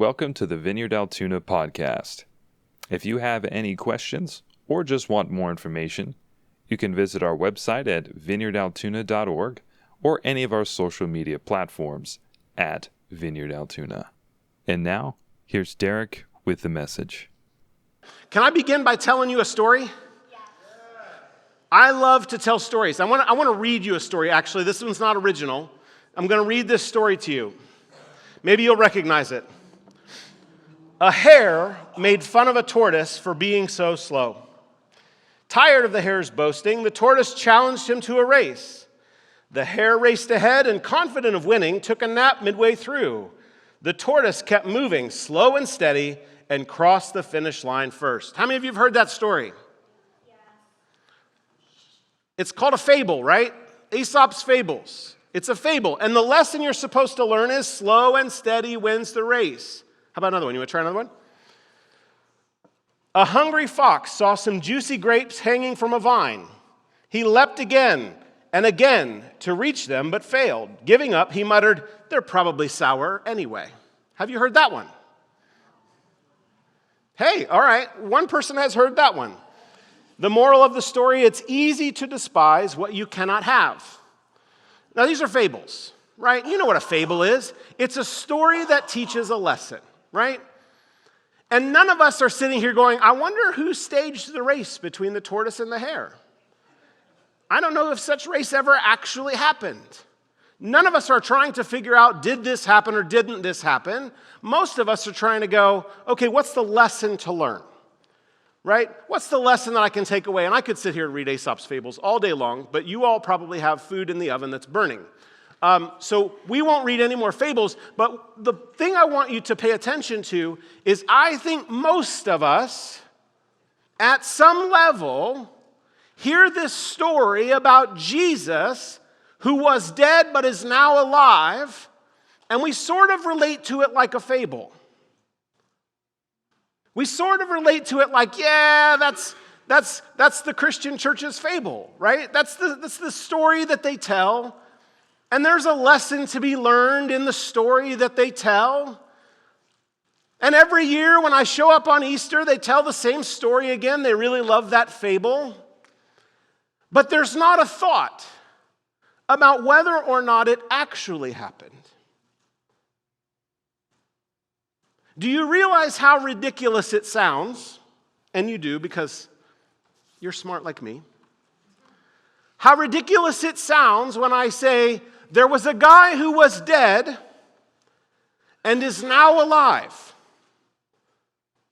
Welcome to the Vineyard Altoona podcast. If you have any questions or just want more information, you can visit our website at vineyardaltoona.org or any of our social media platforms at Vineyard Altoona. And now, here's Derek with the message. Can I begin by telling you a story? I love to tell stories. I want to read you a story, actually. This one's not original. I'm going to read this story to you. Maybe you'll recognize it. A hare made fun of a tortoise for being so slow. Tired of the hare's boasting, the tortoise challenged him to a race. The hare raced ahead and, confident of winning, took a nap midway through. The tortoise kept moving, slow and steady, and crossed the finish line first. How many of you have heard that story? Yeah. It's called a fable, right? Aesop's Fables. It's a fable. And the lesson you're supposed to learn is slow and steady wins the race. How about another one? You want to try another one? A hungry fox saw some juicy grapes hanging from a vine. He leapt again and again to reach them, but failed. Giving up, he muttered, "They're probably sour anyway." Have you heard that one? Hey, all right, one person has heard that one. The moral of the story, it's easy to despise what you cannot have. Now, these are fables, right? You know what a fable is. It's a story that teaches a lesson, right? And none of us are sitting here going, I wonder who staged the race between the tortoise and the hare. I don't know if such race ever actually happened. None of us are trying to figure out, did this happen or didn't this happen? Most of us are trying to go, okay, what's the lesson to learn? Right? What's the lesson that I can take away? And I could sit here and read Aesop's Fables all day long, but you all probably have food in the oven that's burning. So we won't read any more fables, but the thing I want you to pay attention to is I think most of us, at some level, hear this story about Jesus who was dead but is now alive, and we sort of relate to it like a fable. We sort of relate to it like, yeah, that's the Christian church's fable, right? That's the story that they tell. And there's a lesson to be learned in the story that they tell. And every year when I show up on Easter, they tell the same story again. They really love that fable. But there's not a thought about whether or not it actually happened. Do you realize how ridiculous it sounds? And you do, because you're smart like me. How ridiculous it sounds when I say, there was a guy who was dead and is now alive.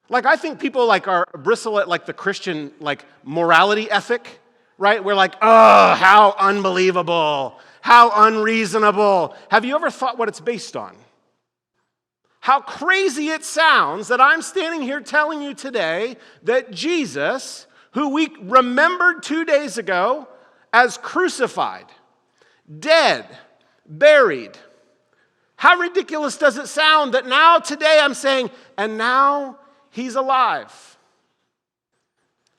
Like, I think people are bristle at the Christian morality ethic, right? We're like, oh, how unbelievable, how unreasonable. Have you ever thought what it's based on? How crazy it sounds that I'm standing here telling you today that Jesus, who we remembered 2 days ago as crucified, dead, buried. How ridiculous does it sound that now today I'm saying, and now he's alive?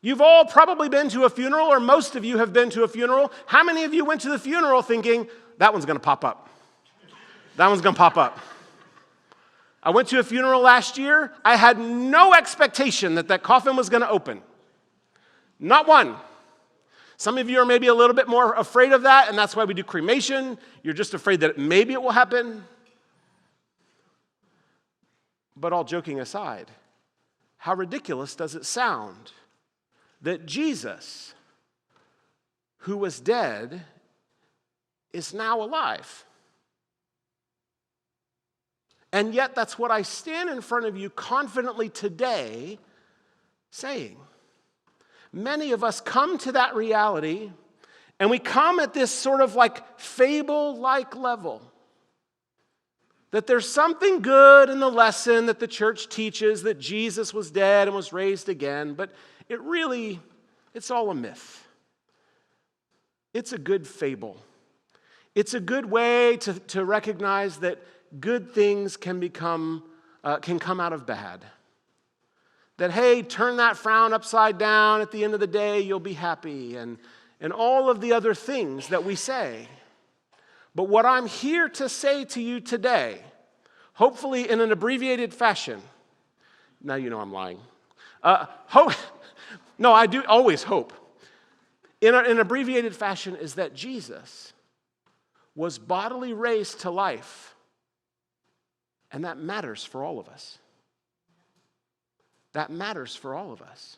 You've all probably been to a funeral, or most of you have been to a funeral. How many of you went to the funeral thinking, that one's going to pop up? That one's going to pop up. I went to a funeral last year. I had no expectation that coffin was going to open. Not one. Some of you are maybe a little bit more afraid of that, and that's why we do cremation. You're just afraid that maybe it will happen. But all joking aside, how ridiculous does it sound that Jesus, who was dead, is now alive? And yet that's what I stand in front of you confidently today saying. Many of us come to that reality, and we come at this sort of fable-like level. That there's something good in the lesson that the church teaches, that Jesus was dead and was raised again, but it's all a myth. It's a good fable. It's a good way to recognize that good things can come out of bad. That, hey, turn that frown upside down. At the end of the day, you'll be happy. And all of the other things that we say. But what I'm here to say to you today, hopefully in an abbreviated fashion. Now you know I'm lying. No, I do always hope. In an abbreviated fashion is that Jesus was bodily raised to life. And that matters for all of us. That matters for all of us.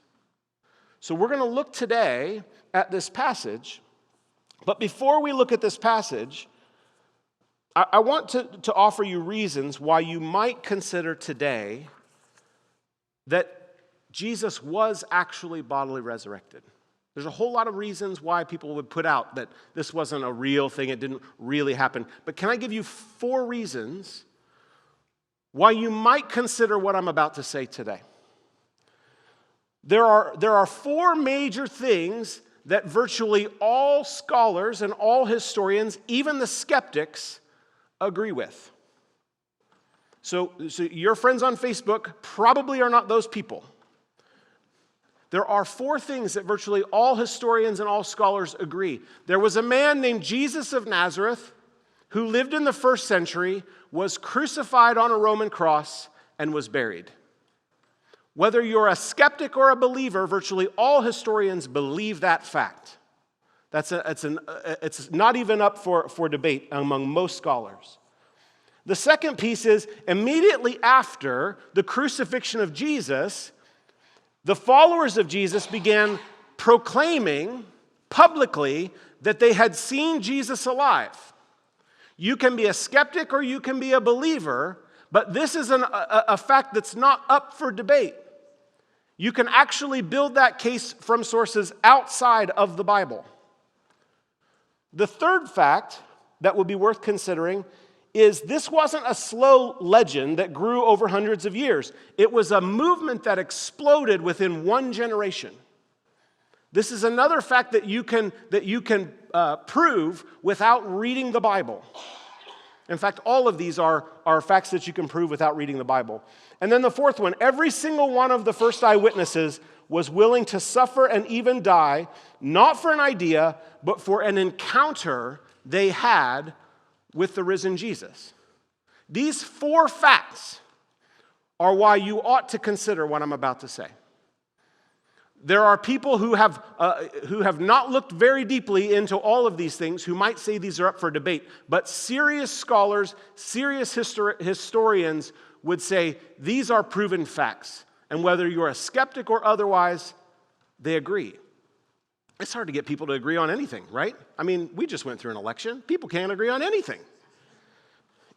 So we're going to look today at this passage. But before we look at this passage, I want to offer you reasons why you might consider today that Jesus was actually bodily resurrected. There's a whole lot of reasons why people would put out that this wasn't a real thing, it didn't really happen. But can I give you 4 reasons why you might consider what I'm about to say today? There are 4 major things that virtually all scholars and all historians, even the skeptics, agree with. So your friends on Facebook probably are not those people. There are 4 things that virtually all historians and all scholars agree. There was a man named Jesus of Nazareth who lived in the 1st century, was crucified on a Roman cross, and was buried. Whether you're a skeptic or a believer, virtually all historians believe that fact. It's not even up for debate among most scholars. The second piece is immediately after the crucifixion of Jesus, the followers of Jesus began proclaiming publicly that they had seen Jesus alive. You can be a skeptic or you can be a believer, but this is a fact that's not up for debate. You can actually build that case from sources outside of the Bible. The third fact that would be worth considering is this wasn't a slow legend that grew over hundreds of years. It was a movement that exploded within 1 generation. This is another fact that you can prove without reading the Bible. In fact, all of these are facts that you can prove without reading the Bible. And then the fourth one, every single one of the first eyewitnesses was willing to suffer and even die, not for an idea, but for an encounter they had with the risen Jesus. These 4 facts are why you ought to consider what I'm about to say. There are people who have not looked very deeply into all of these things who might say these are up for debate, but serious scholars, serious historians would say these are proven facts. And whether you're a skeptic or otherwise, they agree. It's hard to get people to agree on anything, right? I mean, we just went through an election. People can't agree on anything.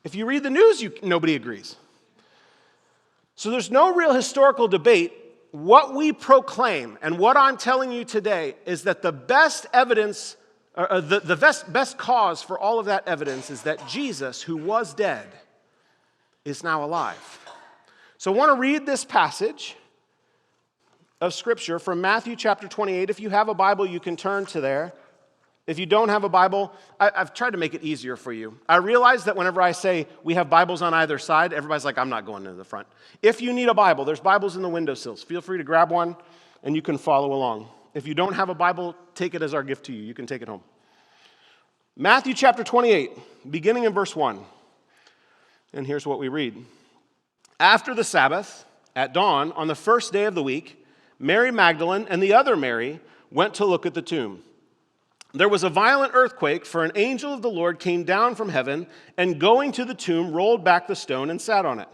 If you read the news, nobody agrees. So there's no real historical debate. What we proclaim and what I'm telling you today is that the best evidence, or the best cause for all of that evidence is that Jesus, who was dead, is now alive. So I want to read this passage of Scripture from Matthew chapter 28. If you have a Bible, you can turn to there. If you don't have a Bible, I've tried to make it easier for you. I realize that whenever I say we have Bibles on either side, everybody's like, I'm not going to the front. If you need a Bible, there's Bibles in the windowsills. Feel free to grab one, and you can follow along. If you don't have a Bible, take it as our gift to you. You can take it home. Matthew chapter 28, beginning in verse 1. And here's what we read. After the Sabbath, at dawn, on the first day of the week, Mary Magdalene and the other Mary went to look at the tomb. There was a violent earthquake, for an angel of the Lord came down from heaven and going to the tomb rolled back the stone and sat on it.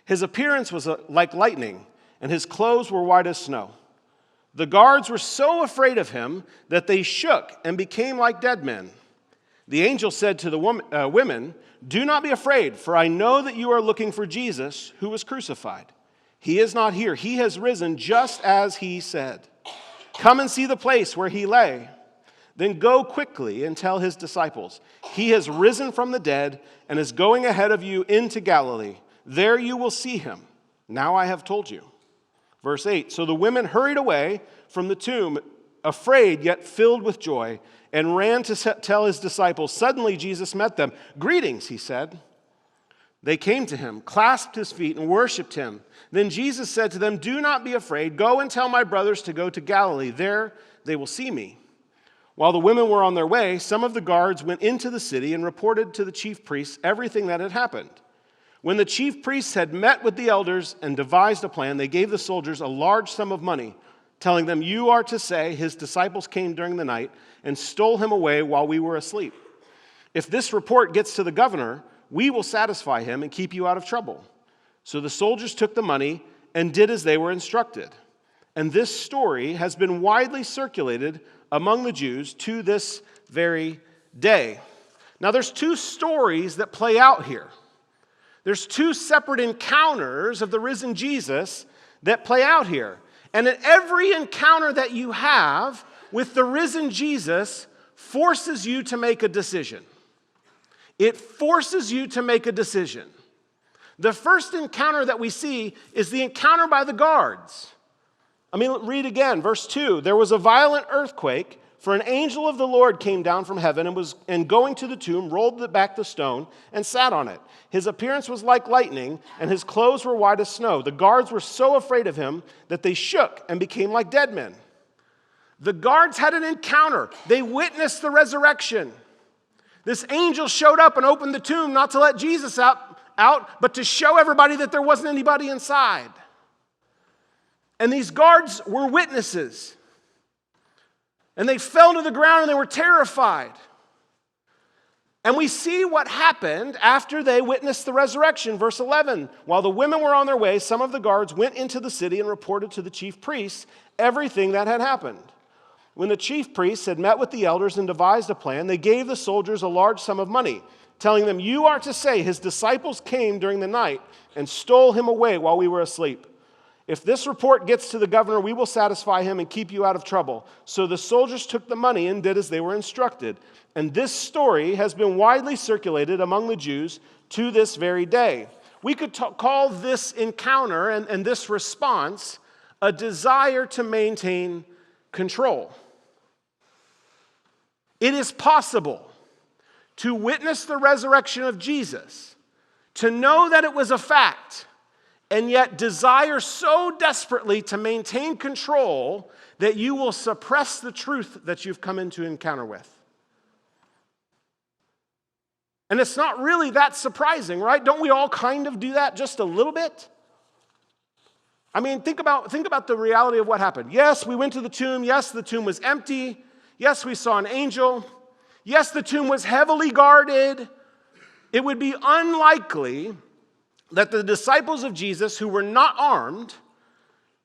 His appearance was like lightning, and his clothes were white as snow. The guards were so afraid of him that they shook and became like dead men. The angel said to the women, "Do not be afraid, for I know that you are looking for Jesus, who was crucified. He is not here. He has risen just as he said. Come and see the place where he lay. Then go quickly and tell his disciples, he has risen from the dead and is going ahead of you into Galilee. There you will see him. Now I have told you." Verse 8, so the women hurried away from the tomb, afraid yet filled with joy, and ran to tell his disciples. Suddenly Jesus met them. "Greetings," he said. They came to him, clasped his feet, and worshipped him. Then Jesus said to them, "Do not be afraid. Go and tell my brothers to go to Galilee. There they will see me." While the women were on their way, some of the guards went into the city and reported to the chief priests everything that had happened. When the chief priests had met with the elders and devised a plan, they gave the soldiers a large sum of money, telling them, "You are to say, his disciples came during the night and stole him away while we were asleep. If this report gets to the governor, we will satisfy him and keep you out of trouble." So the soldiers took the money and did as they were instructed. And this story has been widely circulated among the Jews to this very day. Now there's two stories that play out here. There's two separate encounters of the risen Jesus that play out here. And at every encounter that you have with the risen Jesus forces you to make a decision. It forces you to make a decision. The first encounter that we see is the encounter by the guards. Read again, verse 2. There was a violent earthquake, for an angel of the Lord came down from heaven and going to the tomb, rolled back the stone and sat on it. His appearance was like lightning, and his clothes were white as snow. The guards were so afraid of him that they shook and became like dead men. The guards had an encounter. They witnessed the resurrection. This angel showed up and opened the tomb not to let Jesus out, but to show everybody that there wasn't anybody inside. And these guards were witnesses. And they fell to the ground and they were terrified. And we see what happened after they witnessed the resurrection. Verse 11, while the women were on their way, some of the guards went into the city and reported to the chief priests everything that had happened. When the chief priests had met with the elders and devised a plan, they gave the soldiers a large sum of money, telling them, "You are to say, his disciples came during the night and stole him away while we were asleep. If this report gets to the governor, we will satisfy him and keep you out of trouble." So the soldiers took the money and did as they were instructed. And this story has been widely circulated among the Jews to this very day. We could call this encounter and this response a desire to maintain control. It is possible to witness the resurrection of Jesus, to know that it was a fact, and yet desire so desperately to maintain control that you will suppress the truth that you've come into encounter with. And it's not really that surprising, right? Don't we all kind of do that just a little bit? Think about the reality of what happened. Yes, we went to the tomb. Yes, the tomb was empty. Yes, we saw an angel. Yes, the tomb was heavily guarded. It would be unlikely that the disciples of Jesus, who were not armed,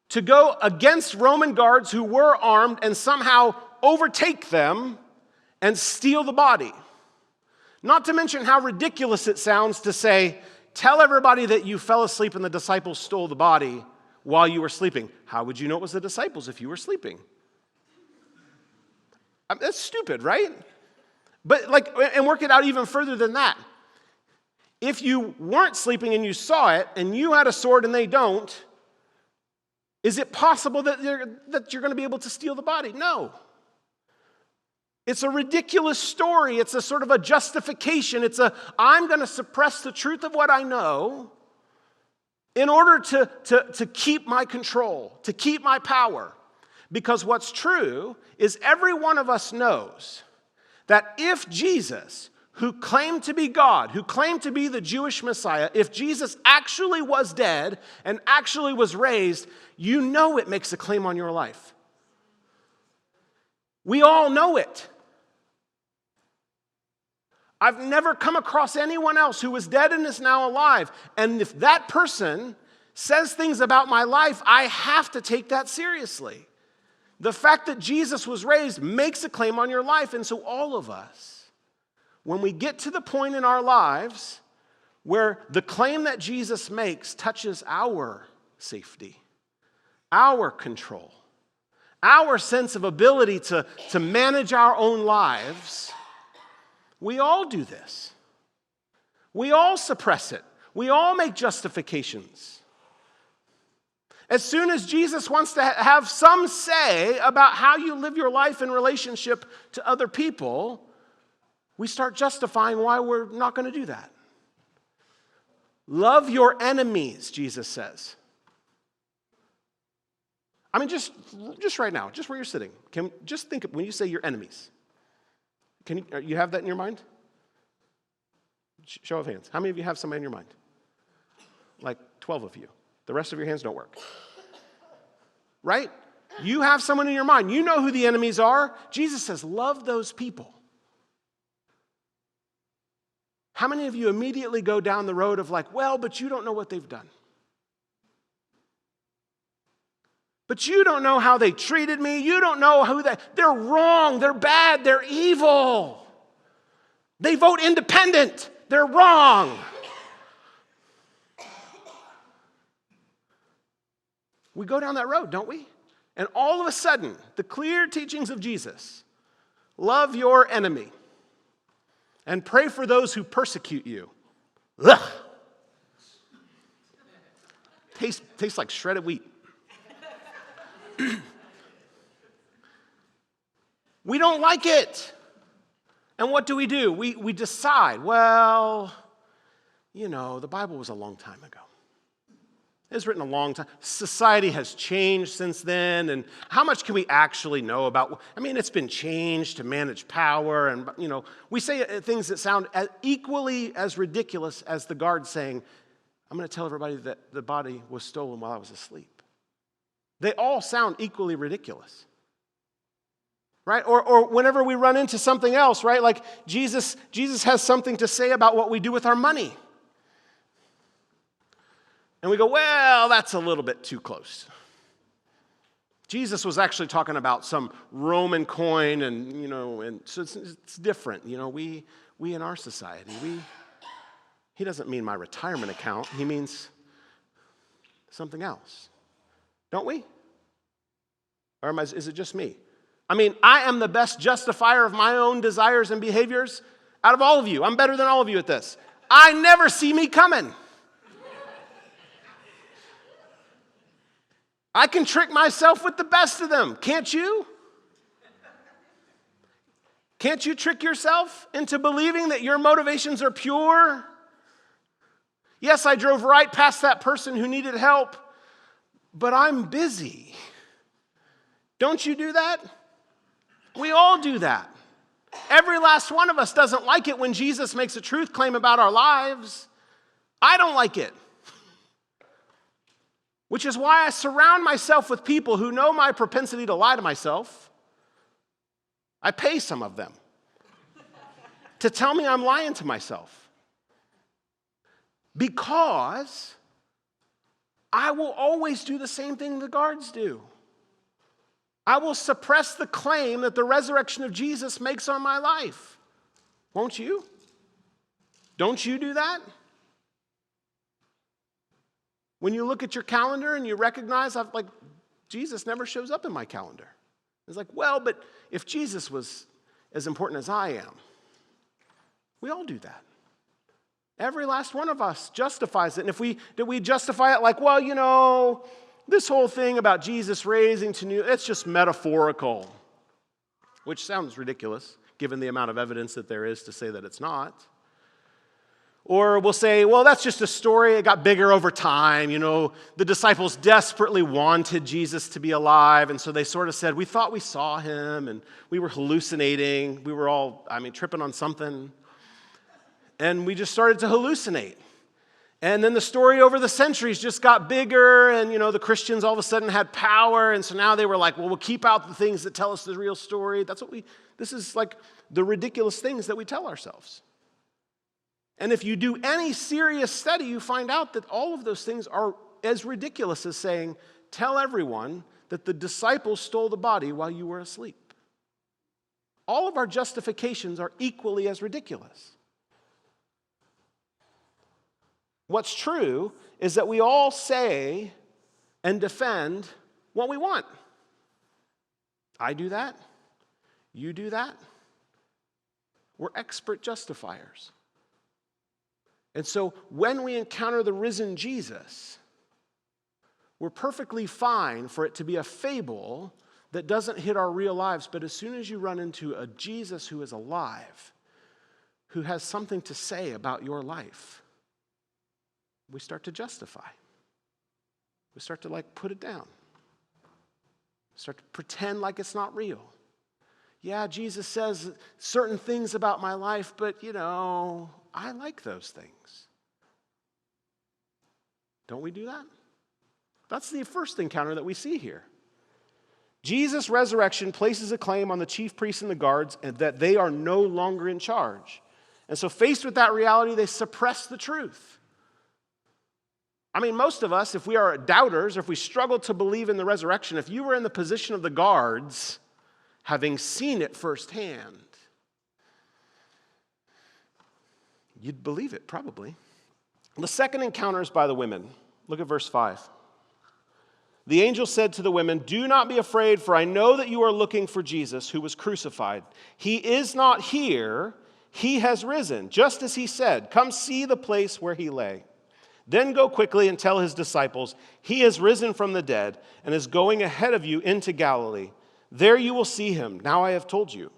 to go against Roman guards who were armed and somehow overtake them and steal the body. Not to mention how ridiculous it sounds to say, "Tell everybody that you fell asleep and the disciples stole the body while you were sleeping." How would you know it was the disciples if you were sleeping? That's stupid, right? But and work it out even further than that. If you weren't sleeping and you saw it, and you had a sword and they don't, is it possible that you're going to be able to steal the body? No. It's a ridiculous story. It's a sort of a justification. I'm going to suppress the truth of what I know in order to keep my control, to keep my power. Because what's true is every one of us knows that if Jesus, who claimed to be God, who claimed to be the Jewish Messiah, if Jesus actually was dead and actually was raised, you know it makes a claim on your life. We all know it. I've never come across anyone else who was dead and is now alive. And if that person says things about my life, I have to take that seriously. The fact that Jesus was raised makes a claim on your life. And so all of us, when we get to the point in our lives where the claim that Jesus makes touches our safety, our control, our sense of ability to manage our own lives, we all do this. We all suppress it. We all make justifications. As soon as Jesus wants to have some say about how you live your life in relationship to other people, we start justifying why we're not going to do that. Love your enemies, Jesus says. Just right now, just where you're sitting, just think of when you say your enemies. You have that in your mind? Show of hands. How many of you have somebody in your mind? like 12 of you. The rest of your hands don't work. Right? You have someone in your mind. You know who the enemies are. Jesus says, love those people. How many of you immediately go down the road of like, well, but you don't know what they've done. But you don't know how they treated me. You don't know they're wrong. They're bad. They're evil. They vote independent. They're wrong. We go down that road, don't we? And all of a sudden, the clear teachings of Jesus, love your enemy and pray for those who persecute you. Ugh. Tastes like shredded wheat. We don't like it. And what do? We decide, well, the Bible was a long time ago. It was written a long time. Society has changed since then, and how much can we actually know about? It's been changed to manage power, and we say things that sound equally as ridiculous as the guard saying, I'm going to tell everybody that the body was stolen while I was asleep. They all sound equally ridiculous. Right? Or whenever we run into something else, right? Like Jesus has something to say about what we do with our money. And we go, well, that's a little bit too close. Jesus was actually talking about some Roman coin, and so it's different. We in our society, he doesn't mean my retirement account. He means something else. Don't we? Or is it just me? I am the best justifier of my own desires and behaviors out of all of you. I'm better than all of you at this. I never see me coming. I can trick myself with the best of them. Can't you? Can't you trick yourself into believing that your motivations are pure? Yes, I drove right past that person who needed help, but I'm busy. Don't you do that? We all do that. Every last one of us doesn't like it when Jesus makes a truth claim about our lives. I don't like it. Which is why I surround myself with people who know my propensity to lie to myself. I pay some of them to tell me I'm lying to myself. Because I will always do the same thing the guards do. I will suppress the claim that the resurrection of Jesus makes on my life. Won't you? Don't you do that? When you look at your calendar and you recognize, Jesus never shows up in my calendar. It's like, well, but if Jesus was as important as I am, we all do that. Every last one of us justifies it. And do we justify it like, well, this whole thing about Jesus raising to new, it's just metaphorical, which sounds ridiculous given the amount of evidence that there is to say that it's not. Or we'll say, well, that's just a story. It got bigger over time. The disciples desperately wanted Jesus to be alive, and so they sort of said, we thought we saw him, and we were hallucinating. We were all, tripping on something. And we just started to hallucinate. And then the story over the centuries just got bigger, and, the Christians all of a sudden had power, and so now they were like, well, we'll keep out the things that tell us the real story. This is like the ridiculous things that we tell ourselves. And if you do any serious study, you find out that all of those things are as ridiculous as saying, tell everyone that the disciples stole the body while you were asleep. All of our justifications are equally as ridiculous. What's true is that we all say and defend what we want. I do that. You do that. We're expert justifiers. And so when we encounter the risen Jesus, we're perfectly fine for it to be a fable that doesn't hit our real lives. But as soon as you run into a Jesus who is alive, who has something to say about your life, we start to justify. We start to put it down. Start to pretend like it's not real. Yeah, Jesus says certain things about my life, but I like those things. Don't we do that? That's the first encounter that we see here. Jesus' resurrection places a claim on the chief priests and the guards and that they are no longer in charge. And so faced with that reality, they suppress the truth. I mean, most of us, if we are doubters, or if we struggle to believe in the resurrection, if you were in the position of the guards, having seen it firsthand, you'd believe it, probably. The second encounter is by the women. Look at verse 5. The angel said to the women, "Do not be afraid, for I know that you are looking for Jesus who was crucified. He is not here. He has risen, just as he said. Come see the place where he lay. Then go quickly and tell his disciples, he has risen from the dead and is going ahead of you into Galilee. There you will see him. Now I have told you."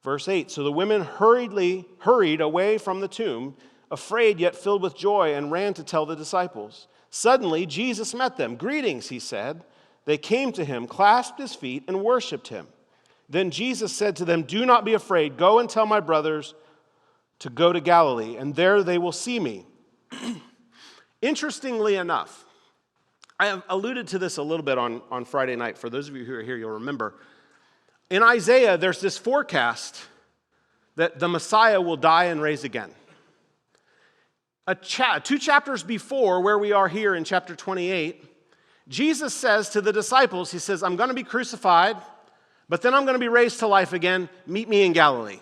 Verse 8, so the women hurried away from the tomb, afraid yet filled with joy, and ran to tell the disciples. Suddenly Jesus met them. "Greetings," he said. They came to him, clasped his feet, and worshiped him. Then Jesus said to them, "Do not be afraid. Go and tell my brothers to go to Galilee, and there they will see me." Interestingly enough, I have alluded to this a little bit on Friday night. For those of you who are here, you'll remember. In Isaiah, there's this forecast that the Messiah will die and raise again. 2 chapters before where we are here in chapter 28, Jesus says to the disciples, he says, "I'm going to be crucified, but then I'm going to be raised to life again. Meet me in Galilee.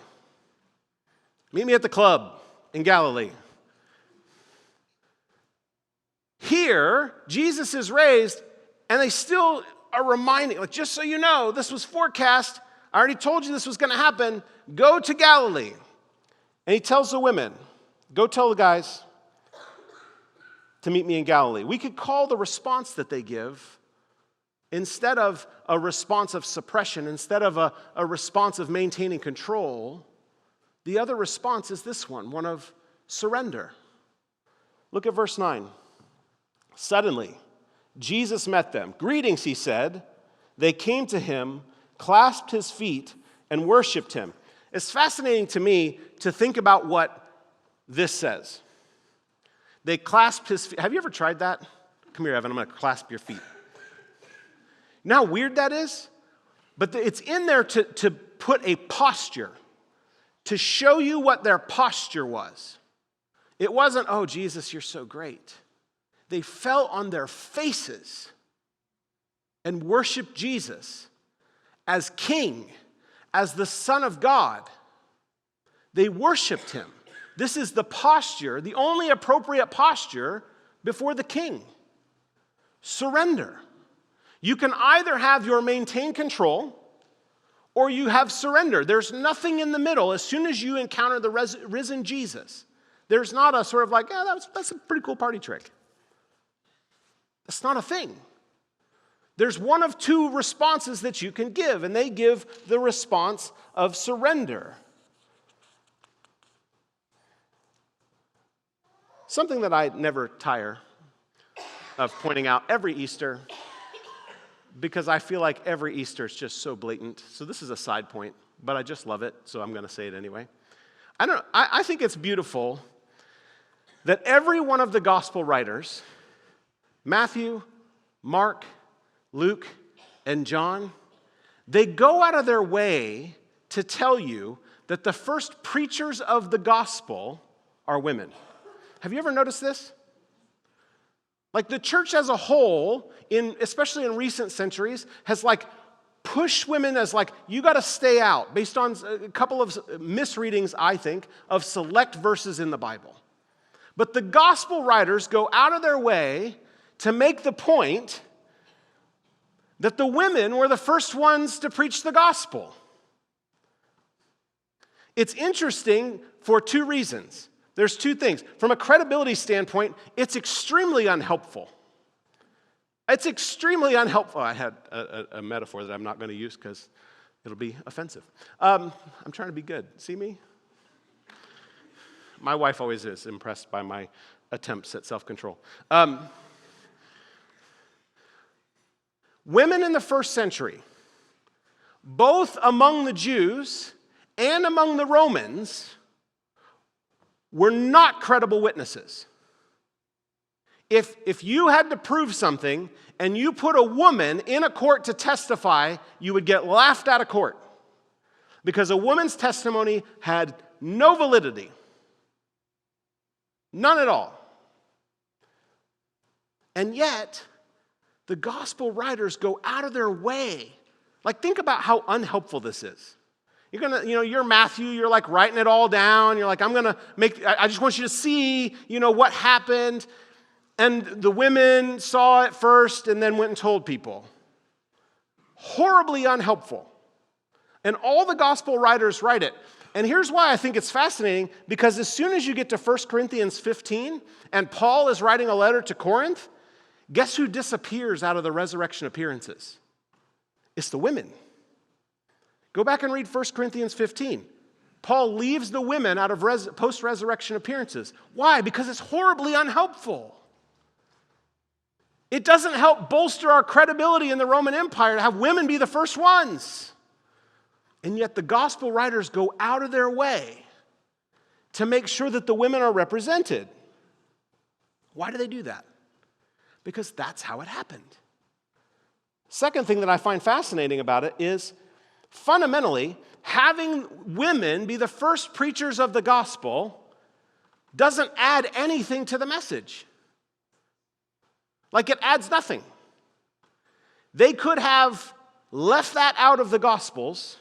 Meet me at the club in Galilee." Here, Jesus is raised, and they still are reminding, like, just so you know, this was forecast. I already told you this was going to happen. Go to Galilee. And he tells the women, go tell the guys to meet me in Galilee. We could call the response that they give, instead of a response of suppression, instead of a response of maintaining control, the other response is this one of surrender. Look at verse 9. Suddenly, Jesus met them. "Greetings," he said. They came to him, clasped his feet, and worshiped him. It's fascinating to me to think about what this says. They clasped his feet. Have you ever tried that? Come here, Evan, I'm going to clasp your feet. You know how weird that is? But it's in there to put a posture, to show you what their posture was. It wasn't, "Oh, Jesus, you're so great." They fell on their faces and worshiped Jesus as King, as the Son of God. They worshiped him. This is the posture, the only appropriate posture before the King. Surrender. You can either have your maintained control or you have surrender. There's nothing in the middle. As soon as you encounter the risen Jesus, there's not a sort of like, that's a pretty cool party trick. That's not a thing. There's one of two responses that you can give, and they give the response of surrender. Something that I never tire of pointing out every Easter, because I feel like every Easter is just so blatant. So this is a side point, but I just love it, so I'm going to say it anyway. I think it's beautiful that every one of the gospel writers, Matthew, Mark, Luke, and John, they go out of their way to tell you that the first preachers of the gospel are women. Have you ever noticed this? Like the church as a whole, especially in recent centuries, has like pushed women as like, you got to stay out, based on a couple of misreadings, I think, of select verses in the Bible. But the gospel writers go out of their way to make the point that the women were the first ones to preach the gospel. It's interesting for two reasons. There's two things. From a credibility standpoint, it's extremely unhelpful. It's extremely unhelpful. I had a metaphor that I'm not going to use because it'll be offensive. I'm trying to be good. See me? My wife always is impressed by my attempts at self-control. Women in the first century, both among the Jews and among the Romans, were not credible witnesses. if you had to prove something and you put a woman in a court to testify, you would get laughed out of court because a woman's testimony had no validity. None at all. And yet, the gospel writers go out of their way. Like, think about how unhelpful this is. You're Matthew, you're like writing it all down. You're like, I just want you to see, what happened. And the women saw it first and then went and told people. Horribly unhelpful. And all the gospel writers write it. And here's why I think it's fascinating, because as soon as you get to 1 Corinthians 15, and Paul is writing a letter to Corinth, guess who disappears out of the resurrection appearances? It's the women. Go back and read 1 Corinthians 15. Paul leaves the women out of post-resurrection appearances. Why? Because it's horribly unhelpful. It doesn't help bolster our credibility in the Roman Empire to have women be the first ones. And yet the gospel writers go out of their way to make sure that the women are represented. Why do they do that? Because that's how it happened. Second thing that I find fascinating about it is, fundamentally, having women be the first preachers of the gospel doesn't add anything to the message. Like, it adds nothing. They could have left that out of the Gospels,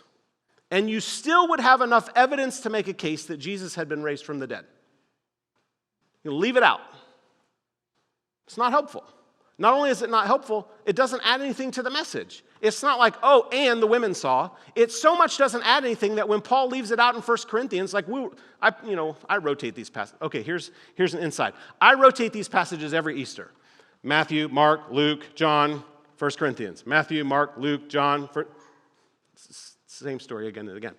and you still would have enough evidence to make a case that Jesus had been raised from the dead. You leave it out. It's not helpful. Not only is it not helpful, it doesn't add anything to the message. It's not like, and the women saw. It so much doesn't add anything that when Paul leaves it out in 1 Corinthians, I rotate these passages. Okay, here's an insight. I rotate these passages every Easter. Matthew, Mark, Luke, John, 1 Corinthians. Matthew, Mark, Luke, John. Same story again and again.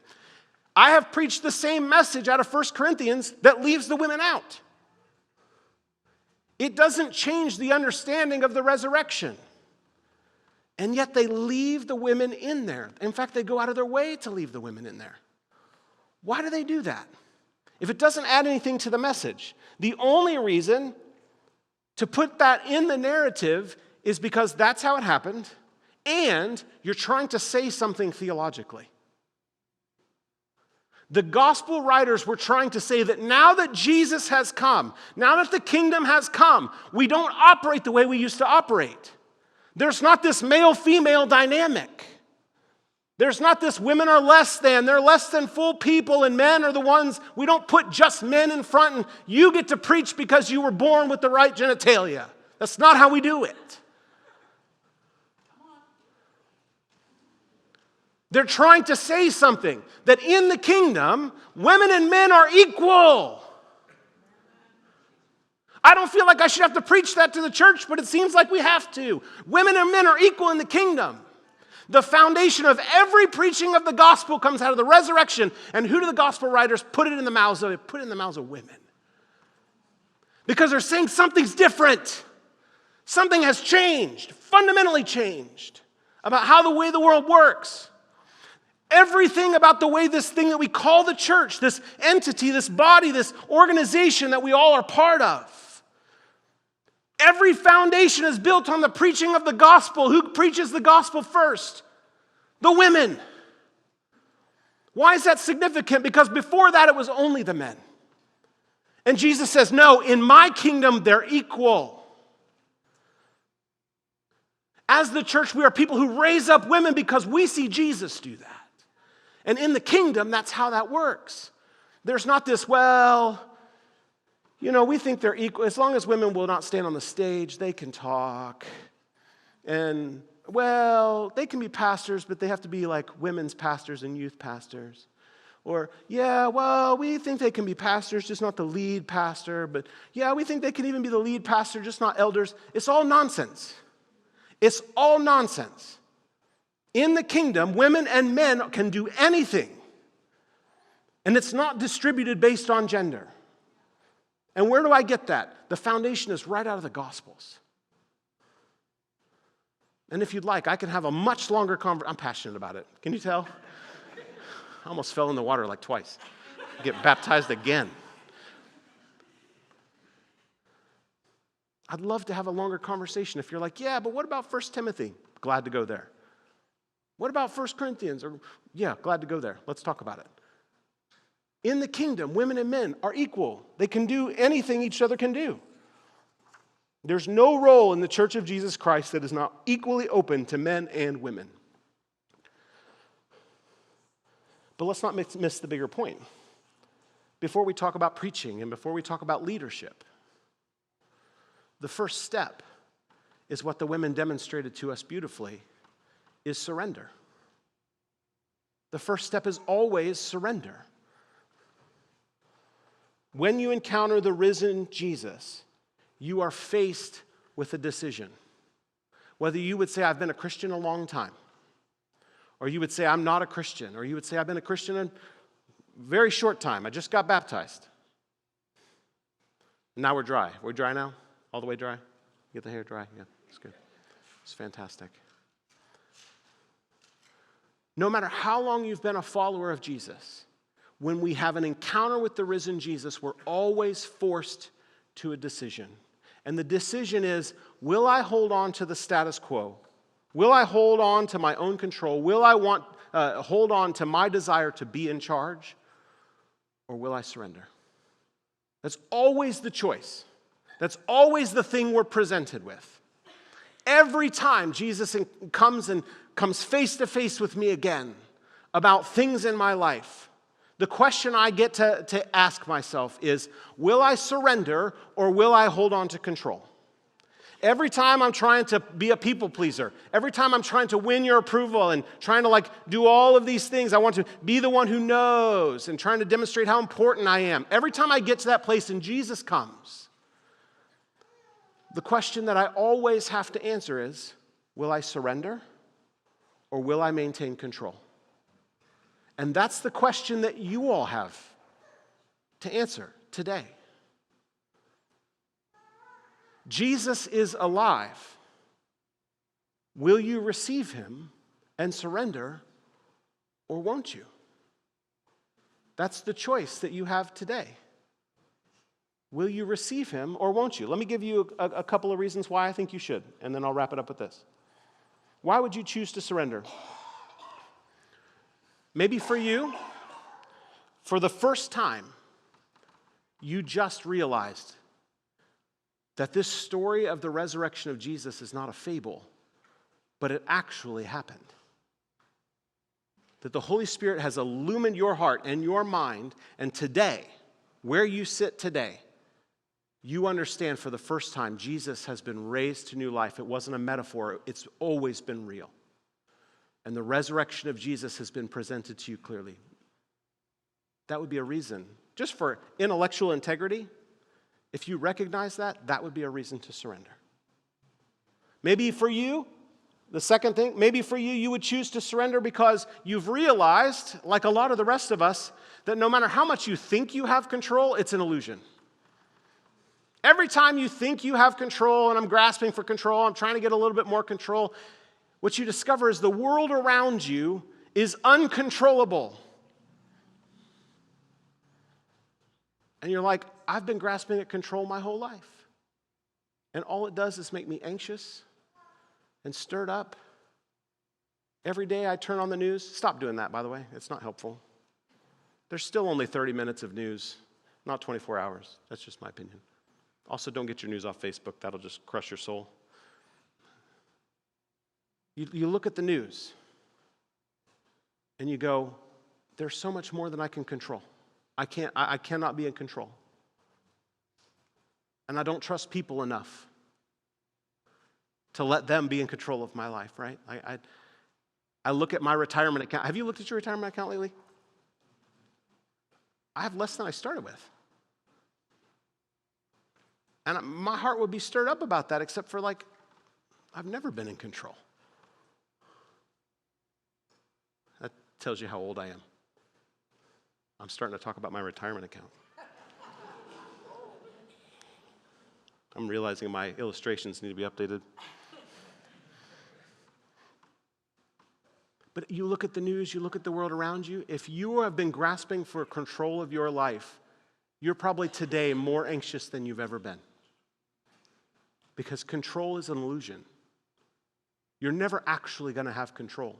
I have preached the same message out of 1 Corinthians that leaves the women out. It doesn't change the understanding of the resurrection. And yet they leave the women in there. In fact, they go out of their way to leave the women in there. Why do they do that? If it doesn't add anything to the message, the only reason to put that in the narrative is because that's how it happened, and you're trying to say something theologically. The gospel writers were trying to say that now that Jesus has come, now that the kingdom has come, we don't operate the way we used to operate. There's not this male-female dynamic. There's not this women are less than, they're less than full people, and men are the ones, we don't put just men in front and you get to preach because you were born with the right genitalia. That's not how we do it. They're trying to say something, that in the kingdom, women and men are equal. I don't feel like I should have to preach that to the church, but it seems like we have to. Women and men are equal in the kingdom. The foundation of every preaching of the gospel comes out of the resurrection. And who do the gospel writers put it in the mouths of? They put it in the mouths of women. Because they're saying something's different. Something has changed, fundamentally changed, about how the way the world works. Everything about the way this thing that we call the church, this entity, this body, this organization that we all are part of, every foundation is built on the preaching of the gospel. Who preaches the gospel first? The women. Why is that significant? Because before that, it was only the men. And Jesus says, no, in my kingdom, they're equal. As the church, we are people who raise up women because we see Jesus do that. And in the kingdom, that's how that works. There's not this, we think they're equal. As long as women will not stand on the stage, they can talk. And, they can be pastors, but they have to be like women's pastors and youth pastors. Or, we think they can be pastors, just not the lead pastor. But, we think they can even be the lead pastor, just not elders. It's all nonsense. It's all nonsense. In the kingdom, women and men can do anything. And it's not distributed based on gender. And where do I get that? The foundation is right out of the Gospels. And if you'd like, I can have a much longer conversation. I'm passionate about it. Can you tell? I almost fell in the water like twice. Get baptized again. I'd love to have a longer conversation. If you're like, yeah, but what about 1 Timothy? Glad to go there. What about 1 Corinthians? Or, yeah, glad to go there. Let's talk about it. In the kingdom, women and men are equal. They can do anything each other can do. There's no role in the Church of Jesus Christ that is not equally open to men and women. But let's not miss the bigger point. Before we talk about preaching and before we talk about leadership, the first step is what the women demonstrated to us beautifully, is surrender. The first step is always surrender. When you encounter the risen Jesus, you are faced with a decision. Whether you would say, I've been a Christian a long time, or you would say, I'm not a Christian, or you would say, I've been a Christian a very short time. I just got baptized. Now we're dry. We're dry now? All the way dry? Get the hair dry? Yeah, it's good. It's fantastic. No matter how long you've been a follower of Jesus, when we have an encounter with the risen Jesus, we're always forced to a decision. And the decision is, will I hold on to the status quo? Will I hold on to my own control? Will I hold on to my desire to be in charge? Or will I surrender? That's always the choice. That's always the thing we're presented with. Every time Jesus comes face to face with me again about things in my life, the question I get to ask myself is, will I surrender or will I hold on to control? Every time I'm trying to be a people pleaser, every time I'm trying to win your approval and trying to do all of these things, I want to be the one who knows and trying to demonstrate how important I am. Every time I get to that place and Jesus comes, the question that I always have to answer is, will I surrender or will I maintain control? And that's the question that you all have to answer today. Jesus is alive. Will you receive him and surrender, or won't you? That's the choice that you have today. Will you receive him or won't you? Let me give you a couple of reasons why I think you should, and then I'll wrap it up with this. Why would you choose to surrender? Maybe for you, for the first time, you just realized that this story of the resurrection of Jesus is not a fable, but it actually happened. That the Holy Spirit has illumined your heart and your mind, and today, where you sit today, you understand for the first time Jesus has been raised to new life. It wasn't a metaphor, it's always been real. And the resurrection of Jesus has been presented to you clearly. That would be a reason, just for intellectual integrity, if you recognize that, that would be a reason to surrender. Maybe for you, the second thing, maybe for you, you would choose to surrender because you've realized, like a lot of the rest of us, that no matter how much you think you have control, it's an illusion. Every time you think you have control, and I'm grasping for control, I'm trying to get a little bit more control, what you discover is the world around you is uncontrollable. And you're like, I've been grasping at control my whole life. And all it does is make me anxious and stirred up. Every day I turn on the news. Stop doing that, by the way. It's not helpful. There's still only 30 minutes of news, not 24 hours. That's just my opinion. Also, don't get your news off Facebook. That'll just crush your soul. You look at the news and you go, there's so much more than I can control. I cannot be in control. And I don't trust people enough to let them be in control of my life, right? I look at my retirement account. Have you looked at your retirement account lately? I have less than I started with. And my heart would be stirred up about that, except for I've never been in control. That tells you how old I am. I'm starting to talk about my retirement account. I'm realizing my illustrations need to be updated. But you look at the news, you look at the world around you, if you have been grasping for control of your life, you're probably today more anxious than you've ever been. because control is an illusion. You're never actually going to have control.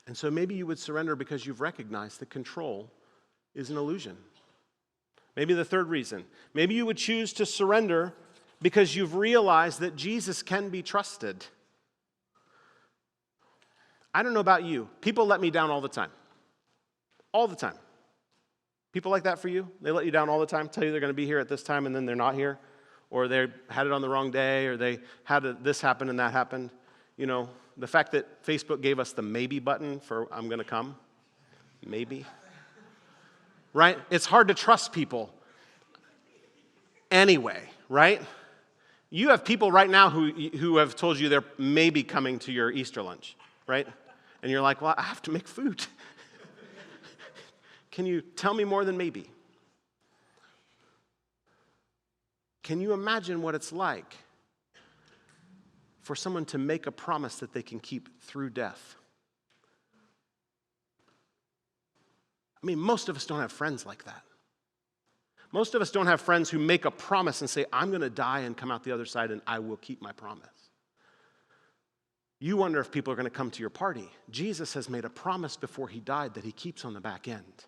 And so maybe you would surrender because you've recognized that control is an illusion. Maybe the third reason, maybe you would choose to surrender because you've realized that Jesus can be trusted. I don't know about you. People let me down all the time. All the time. People like that for you? They let you down all the time, tell you they're going to be here at this time and then they're not here. Or they had it on the wrong day, or they had this happen and that happened. You know, the fact that Facebook gave us the maybe button for I'm going to come. Maybe. Right? It's hard to trust people anyway, right? You have people right now who have told you they're maybe coming to your Easter lunch, right? And you're like, well, I have to make food. Can you tell me more than maybe? Can you imagine what it's like for someone to make a promise that they can keep through death? I mean, most of us don't have friends like that. Most of us don't have friends who make a promise and say, I'm going to die and come out the other side and I will keep my promise. You wonder if people are going to come to your party. Jesus has made a promise before he died that he keeps on the back end.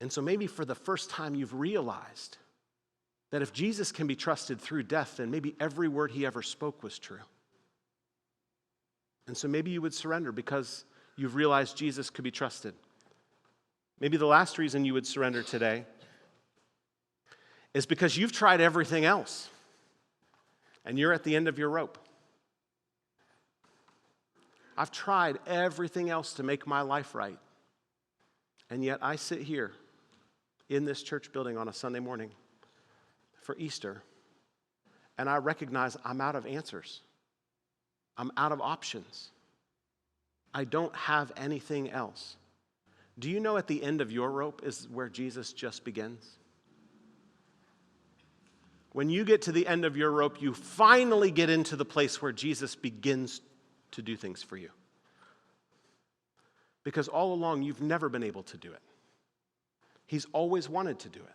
And so maybe for the first time you've realized that if Jesus can be trusted through death, then maybe every word he ever spoke was true. And so maybe you would surrender because you've realized Jesus could be trusted. Maybe the last reason you would surrender today is because you've tried everything else and you're at the end of your rope. I've tried everything else to make my life right, and yet I sit here in this church building on a Sunday morning for Easter, and I recognize I'm out of answers. I'm out of options. I don't have anything else. Do you know at the end of your rope is where Jesus just begins? When you get to the end of your rope, you finally get into the place where Jesus begins to do things for you. Because all along, you've never been able to do it. He's always wanted to do it.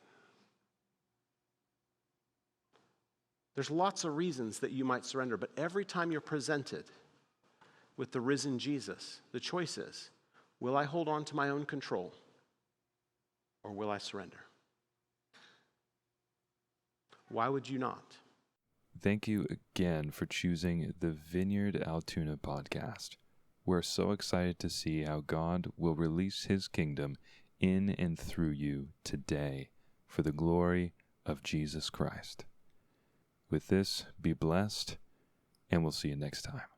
There's lots of reasons that you might surrender, but every time you're presented with the risen Jesus, the choice is, will I hold on to my own control or will I surrender? Why would you not? Thank you again for choosing the Vineyard Altoona podcast. We're so excited to see how God will release his kingdom in and through you today for the glory of Jesus Christ. With this, be blessed, and we'll see you next time.